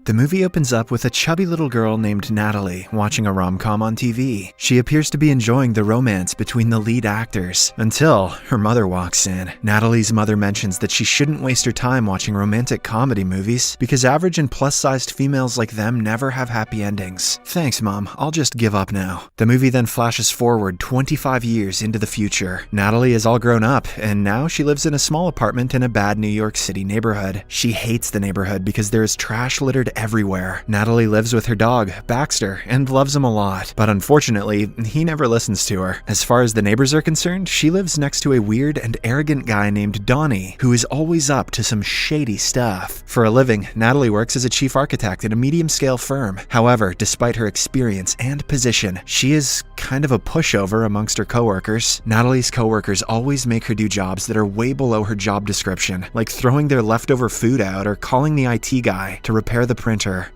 The movie opens up with a chubby little girl named Natalie watching a rom-com on TV. She appears to be enjoying the romance between the lead actors, until her mother walks in. Natalie's mother mentions that she shouldn't waste her time watching romantic comedy movies because average and plus-sized females like them never have happy endings. Thanks, Mom, I'll just give up now. The movie then flashes forward 25 years into the future. Natalie is all grown up, and now she lives in a small apartment in a bad New York City neighborhood. She hates the neighborhood because there is trash littered everywhere. Natalie lives with her dog, Baxter, and loves him a lot, but unfortunately, he never listens to her. As far as the neighbors are concerned, she lives next to a weird and arrogant guy named Donnie, who is always up to some shady stuff. For a living, Natalie works as a chief architect at a medium-scale firm. However, despite her experience and position, she is kind of a pushover amongst her coworkers. Natalie's coworkers always make her do jobs that are way below her job description, like throwing their leftover food out or calling the IT guy to repair the printer.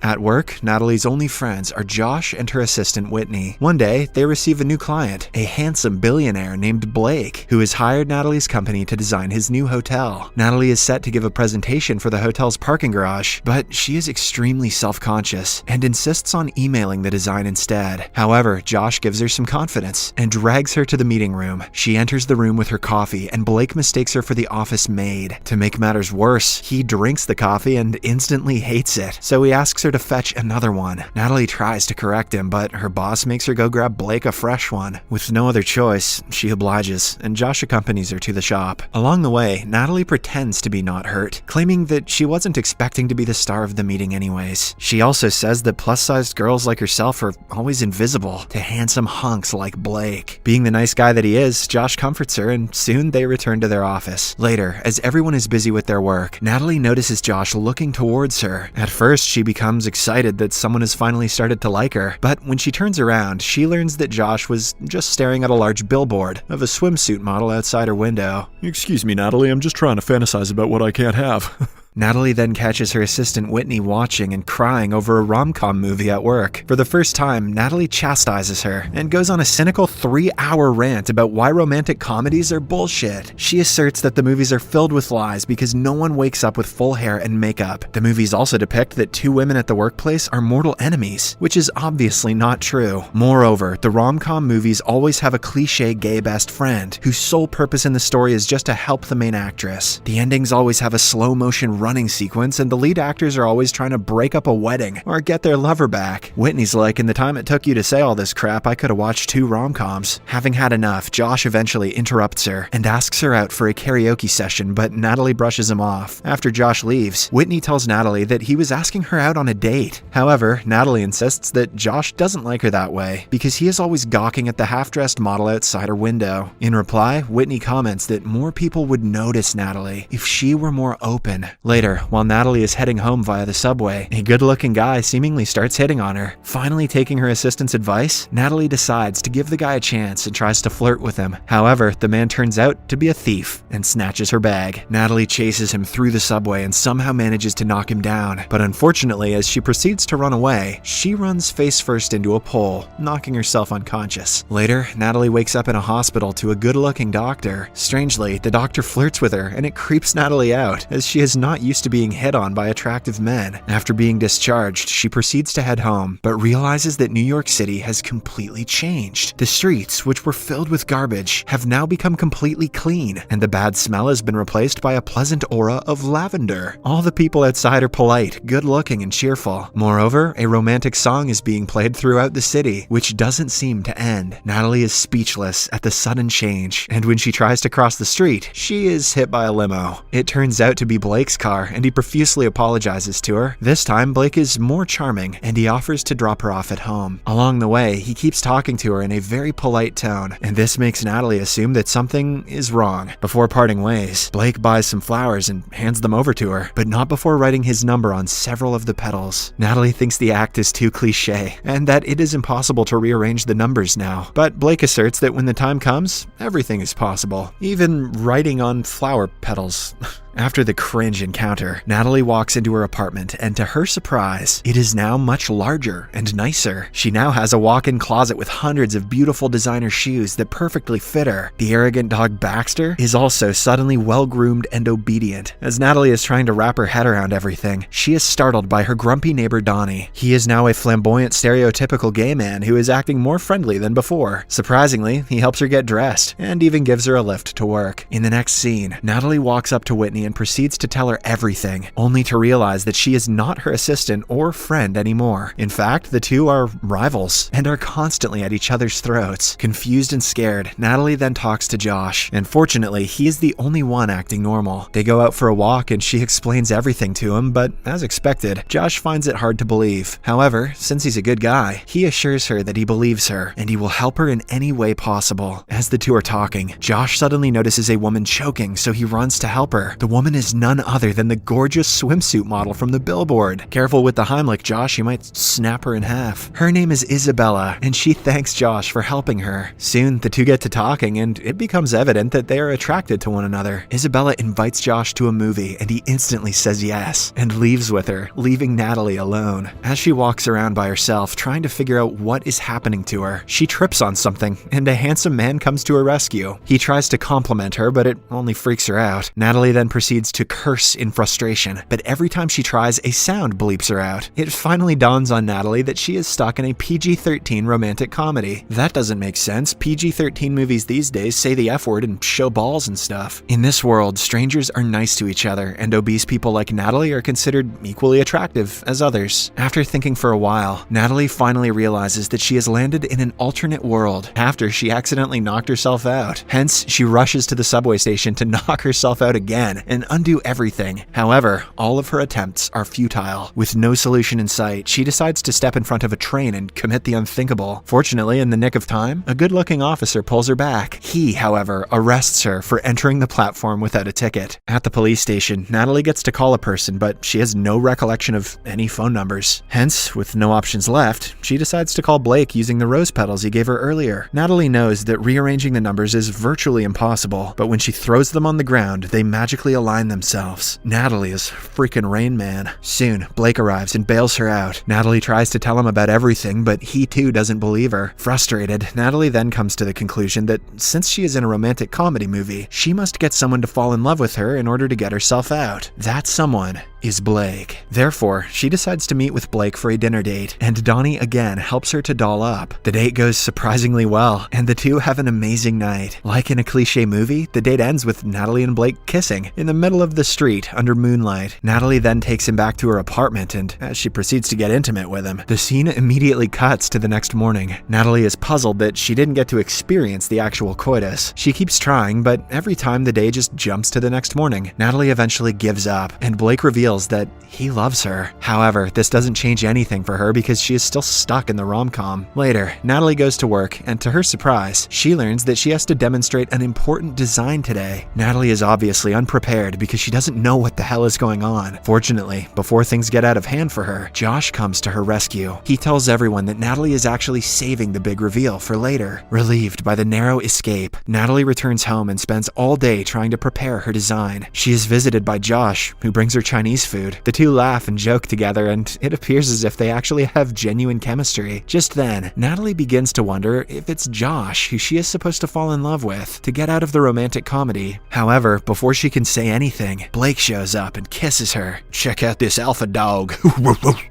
At work, Natalie's only friends are Josh and her assistant Whitney. One day, they receive a new client, a handsome billionaire named Blake, who has hired Natalie's company to design his new hotel. Natalie is set to give a presentation for the hotel's parking garage, but she is extremely self-conscious and insists on emailing the design instead. However, Josh gives her some confidence and drags her to the meeting room. She enters the room with her coffee, and Blake mistakes her for the office maid. To make matters worse, he drinks the coffee and instantly hates it, so he asks her to fetch another one. Natalie tries to correct him, but her boss makes her go grab Blake a fresh one. With no other choice, she obliges, and Josh accompanies her to the shop. Along the way, Natalie pretends to be not hurt, claiming that she wasn't expecting to be the star of the meeting anyways. She also says that plus-sized girls like herself are always invisible to handsome hunks like Blake. Being the nice guy that he is, Josh comforts her, and soon they return to their office. Later, as everyone is busy with their work, Natalie notices Josh looking towards her. At first, she becomes excited that someone has finally started to like her, but when she turns around, she learns that Josh was just staring at a large billboard of a swimsuit model outside her window. Excuse me, Natalie, I'm just trying to fantasize about what I can't have. Natalie then catches her assistant Whitney watching and crying over a rom-com movie at work. For the first time, Natalie chastises her and goes on a cynical 3-hour rant about why romantic comedies are bullshit. She asserts that the movies are filled with lies because no one wakes up with full hair and makeup. The movies also depict that two women at the workplace are mortal enemies, which is obviously not true. Moreover, the rom-com movies always have a cliche gay best friend whose sole purpose in the story is just to help the main actress. The endings always have a slow-motion running sequence, and the lead actors are always trying to break up a wedding or get their lover back. Whitney's like, in the time it took you to say all this crap, I could have watched 2 rom-coms. Having had enough, Josh eventually interrupts her and asks her out for a karaoke session, but Natalie brushes him off. After Josh leaves, Whitney tells Natalie that he was asking her out on a date. However, Natalie insists that Josh doesn't like her that way because he is always gawking at the half-dressed model outside her window. In reply, Whitney comments that more people would notice Natalie if she were more open. Later, while Natalie is heading home via the subway, a good-looking guy seemingly starts hitting on her. Finally taking her assistant's advice, Natalie decides to give the guy a chance and tries to flirt with him. However, the man turns out to be a thief and snatches her bag. Natalie chases him through the subway and somehow manages to knock him down, but unfortunately, as she proceeds to run away, she runs face first into a pole, knocking herself unconscious. Later, Natalie wakes up in a hospital to a good-looking doctor. Strangely, the doctor flirts with her, and it creeps Natalie out, as she is not used to being hit on by attractive men. After being discharged, she proceeds to head home, but realizes that New York City has completely changed. The streets, which were filled with garbage, have now become completely clean, and the bad smell has been replaced by a pleasant aura of lavender. All the people outside are polite, good-looking, and cheerful. Moreover, a romantic song is being played throughout the city, which doesn't seem to end. Natalie is speechless at the sudden change, and when she tries to cross the street, she is hit by a limo. It turns out to be Blake's car, and he profusely apologizes to her. This time, Blake is more charming, and he offers to drop her off at home. Along the way, he keeps talking to her in a very polite tone, and this makes Natalie assume that something is wrong. Before parting ways, Blake buys some flowers and hands them over to her, but not before writing his number on several of the petals. Natalie thinks the act is too cliche, and that it is impossible to rearrange the numbers now, but Blake asserts that when the time comes, everything is possible, even writing on flower petals. After the cringe encounter, Natalie walks into her apartment, and to her surprise, it is now much larger and nicer. She now has a walk-in closet with hundreds of beautiful designer shoes that perfectly fit her. The arrogant dog Baxter is also suddenly well-groomed and obedient. As Natalie is trying to wrap her head around everything, she is startled by her grumpy neighbor Donnie. He is now a flamboyant, stereotypical gay man who is acting more friendly than before. Surprisingly, he helps her get dressed and even gives her a lift to work. In the next scene, Natalie walks up to Whitney and proceeds to tell her everything, only to realize that she is not her assistant or friend anymore. In fact, the two are rivals and are constantly at each other's throats. Confused and scared, Natalie then talks to Josh, and fortunately, he is the only one acting normal. They go out for a walk and she explains everything to him, but as expected, Josh finds it hard to believe. However, since he's a good guy, he assures her that he believes her and he will help her in any way possible. As the two are talking, Josh suddenly notices a woman choking, so he runs to help her. The woman is none other than the gorgeous swimsuit model from the billboard. Careful with the Heimlich, Josh, you might snap her in half. Her name is Isabella, and she thanks Josh for helping her. Soon, the two get to talking, and it becomes evident that they are attracted to one another. Isabella invites Josh to a movie, and he instantly says yes, and leaves with her, leaving Natalie alone. As she walks around by herself, trying to figure out what is happening to her, she trips on something, and a handsome man comes to her rescue. He tries to compliment her, but it only freaks her out. Natalie then proceeds to curse in frustration, but every time she tries, a sound bleeps her out. It finally dawns on Natalie that she is stuck in a PG-13 romantic comedy. That doesn't make sense. PG-13 movies these days say the F word and show balls and stuff. In this world, strangers are nice to each other, and obese people like Natalie are considered equally attractive as others. After thinking for a while, Natalie finally realizes that she has landed in an alternate world after she accidentally knocked herself out. Hence, she rushes to the subway station to knock herself out again and undo everything. However, all of her attempts are futile. With no solution in sight, she decides to step in front of a train and commit the unthinkable. Fortunately, in the nick of time, a good-looking officer pulls her back. He, however, arrests her for entering the platform without a ticket. At the police station, Natalie gets to call a person, but she has no recollection of any phone numbers. Hence, with no options left, she decides to call Blake using the rose petals he gave her earlier. Natalie knows that rearranging the numbers is virtually impossible, but when she throws them on the ground, they magically align themselves. Natalie is freaking Rain Man. Soon, Blake arrives and bails her out. Natalie tries to tell him about everything, but he too doesn't believe her. Frustrated, Natalie then comes to the conclusion that since she is in a romantic comedy movie, she must get someone to fall in love with her in order to get herself out. That someone is Blake. Therefore, she decides to meet with Blake for a dinner date, and Donnie again helps her to doll up. The date goes surprisingly well, and the two have an amazing night. Like in a cliche movie, the date ends with Natalie and Blake kissing in the middle of the street under moonlight. Natalie then takes him back to her apartment, and as she proceeds to get intimate with him, the scene immediately cuts to the next morning. Natalie is puzzled that she didn't get to experience the actual coitus. She keeps trying, but every time the day just jumps to the next morning. Natalie eventually gives up, and Blake reveals that he loves her. However, this doesn't change anything for her because she is still stuck in the rom-com. Later, Natalie goes to work, and to her surprise, she learns that she has to demonstrate an important design today. Natalie is obviously unprepared because she doesn't know what the hell is going on. Fortunately, before things get out of hand for her, Josh comes to her rescue. He tells everyone that Natalie is actually saving the big reveal for later. Relieved by the narrow escape, Natalie returns home and spends all day trying to prepare her design. She is visited by Josh, who brings her Chinese food. The two laugh and joke together, and it appears as if they actually have genuine chemistry. Just then, Natalie begins to wonder if it's Josh who she is supposed to fall in love with to get out of the romantic comedy. However, before she can say anything, Blake shows up and kisses her. "Check out this alpha dog."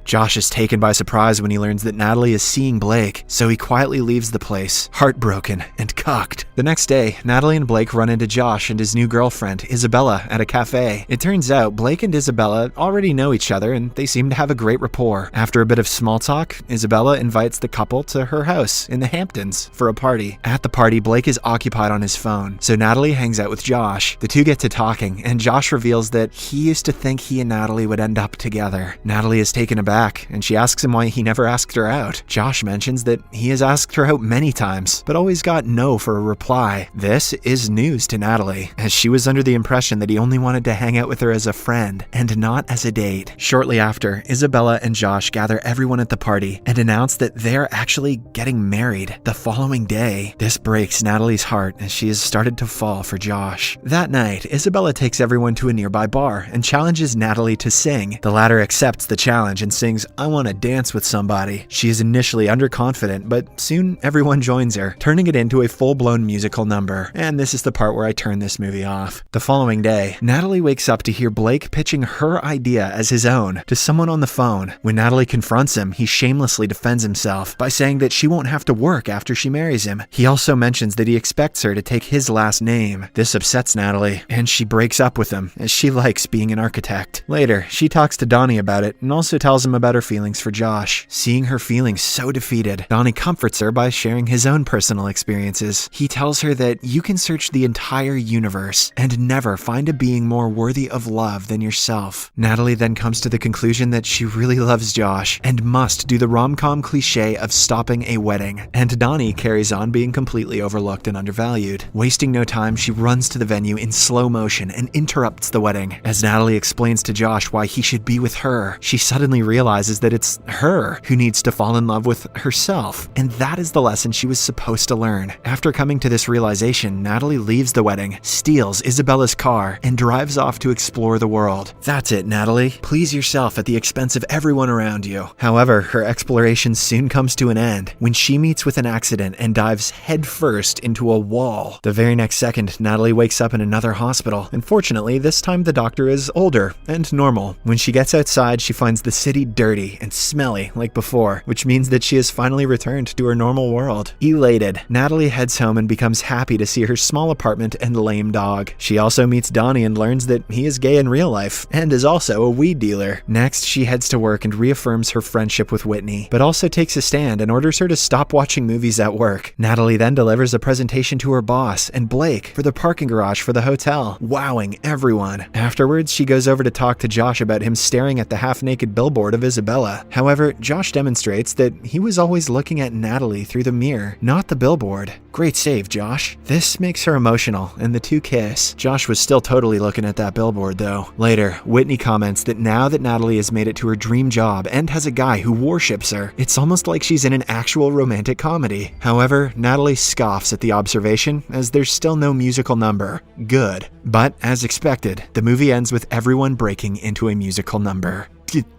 Josh is taken by surprise when he learns that Natalie is seeing Blake, so he quietly leaves the place, heartbroken and cucked. The next day, Natalie and Blake run into Josh and his new girlfriend, Isabella, at a cafe. It turns out Blake and Isabella already know each other, and they seem to have a great rapport. After a bit of small talk, Isabella invites the couple to her house in the Hamptons for a party. At the party, Blake is occupied on his phone, so Natalie hangs out with Josh. The two get to talking, and Josh reveals that he used to think he and Natalie would end up together. Natalie is taken aback, and she asks him why he never asked her out. Josh mentions that he has asked her out many times, but always got no for a reply. This is news to Natalie, as she was under the impression that he only wanted to hang out with her as a friend, and not as a date. Shortly after, Isabella and Josh gather everyone at the party and announce that they're actually getting married the following day. This breaks Natalie's heart as she has started to fall for Josh. That night, Isabella takes takes everyone to a nearby bar and challenges Natalie to sing. The latter accepts the challenge and sings, "I want to dance with somebody." She is initially underconfident, but soon everyone joins her, turning it into a full-blown musical number. And this is the part where I turn this movie off. The following day, Natalie wakes up to hear Blake pitching her idea as his own to someone on the phone. When Natalie confronts him, he shamelessly defends himself by saying that she won't have to work after she marries him. He also mentions that he expects her to take his last name. This upsets Natalie, and she breaks up with him, as she likes being an architect. Later, she talks to Donnie about it and also tells him about her feelings for Josh. Seeing her feeling so defeated, Donnie comforts her by sharing his own personal experiences. He tells her that you can search the entire universe and never find a being more worthy of love than yourself. Natalie then comes to the conclusion that she really loves Josh and must do the rom-com cliche of stopping a wedding. And Donnie carries on being completely overlooked and undervalued. Wasting no time, she runs to the venue in slow motion and interrupts the wedding. As Natalie explains to Josh why he should be with her, she suddenly realizes that it's her who needs to fall in love with herself. And that is the lesson she was supposed to learn. After coming to this realization, Natalie leaves the wedding, steals Isabella's car, and drives off to explore the world. That's it, Natalie. Please yourself at the expense of everyone around you. However, her exploration soon comes to an end when she meets with an accident and dives headfirst into a wall. The very next second, Natalie wakes up in another hospital. Unfortunately, this time the doctor is older and normal. When she gets outside, she finds the city dirty and smelly like before, which means that she has finally returned to her normal world. Elated, Natalie heads home and becomes happy to see her small apartment and lame dog. She also meets Donnie and learns that he is gay in real life and is also a weed dealer. Next, she heads to work and reaffirms her friendship with Whitney, but also takes a stand and orders her to stop watching movies at work. Natalie then delivers a presentation to her boss and Blake for the parking garage for the hotel, wowing everyone. Afterwards, she goes over to talk to Josh about him staring at the half-naked billboard of Isabella. However, Josh demonstrates that he was always looking at Natalie through the mirror, not the billboard. Great save, Josh. This makes her emotional, and the two kiss. Josh was still totally looking at that billboard, though. Later, Whitney comments that now that Natalie has made it to her dream job and has a guy who worships her, it's almost like she's in an actual romantic comedy. However, Natalie scoffs at the observation, as there's still no musical number. Good. But, as expected, the movie ends with everyone breaking into a musical number.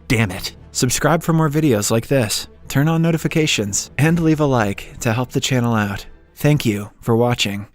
Damn it. Subscribe for more videos like this, turn on notifications, and leave a like to help the channel out. Thank you for watching.